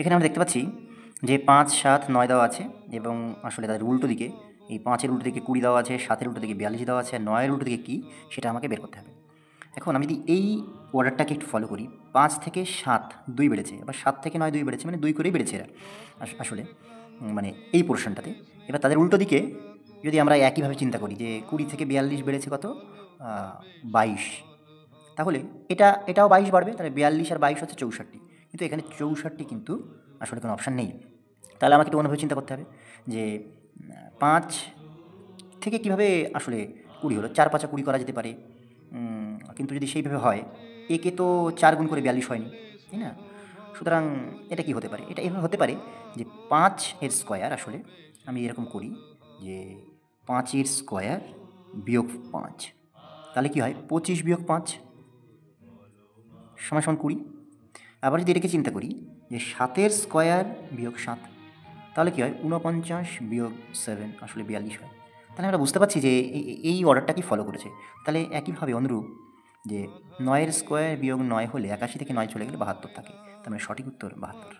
এখানে আমরা দেখতে পাচ্ছি যে ৫, ৭, ৯ দেওয়া আছে এবং আসলে তাদের উল্টো দিকে এই ৫-এর উল্টো দিকে ২০ দেওয়া আছে, ৭-এর উল্টো দিকে ৪২ দেওয়া আছে, আর ৯-এর উল্টো দিকে কী সেটা আমাকে বের করতে হবে। এখন আমি যদি এই অর্ডারটাকে একটু ফলো করি, ৫ থেকে ৭ ২ বেড়েছে, আবার ৭ থেকে ৯ ২ বেড়েছে, মানে ২ করেই বেড়েছে এরা আসলে মানে এই পোর্শনটাতে। এবার তাদের উল্টো দিকে যদি আমরা একইভাবে চিন্তা করি যে ২০ থেকে ৪২ বেড়েছে কত? ২২। তাহলে এটাও ২২ বাড়বে, তাহলে ৪২ আর ২২ হচ্ছে ৬৪। কিন্তু এখানে ৬৪ কিন্তু আসলে কোনো অপশান নেই। তাহলে আমাকে একটু অন্যভাবে চিন্তা করতে হবে যে ৫ থেকে কীভাবে আসলে ২০ হলো? ৪ ৫ ২০ করা যেতে পারে। কিন্তু যদি সেইভাবে হয়, একে তো ৪ গুণ করে ৪২ হয়নি, তাই না? সুতরাং এটা কি হতে পারে? এটা এভাবে হতে পারে যে ৫ এর স্কোয়ার আসলে আমি এরকম করি যে ৫ এর স্কোয়ার বিয়োগ ৫, তাহলে কি হয়? ২৫ বিয়োগ ৫ সমান সমান ২০। আবার যদি এটাকে চিন্তা করি যে ৭-এর স্কোয়ার বিয়োগ ৭, তাহলে কী হয়? ৪৯ বিয়োগ ৭ আসলে ৪২ হয়। তাহলে আমরা বুঝতে পারছি যে এই অর্ডারটাকেই ফলো করেছে। তাহলে একইভাবে অনুরূপ যে ৯-এর স্কোয়ার বিয়োগ ৯ হলে ৮১ থেকে ৯ চলে গেলে ৭২ থাকে। তার মানে সঠিক উত্তর ৭২।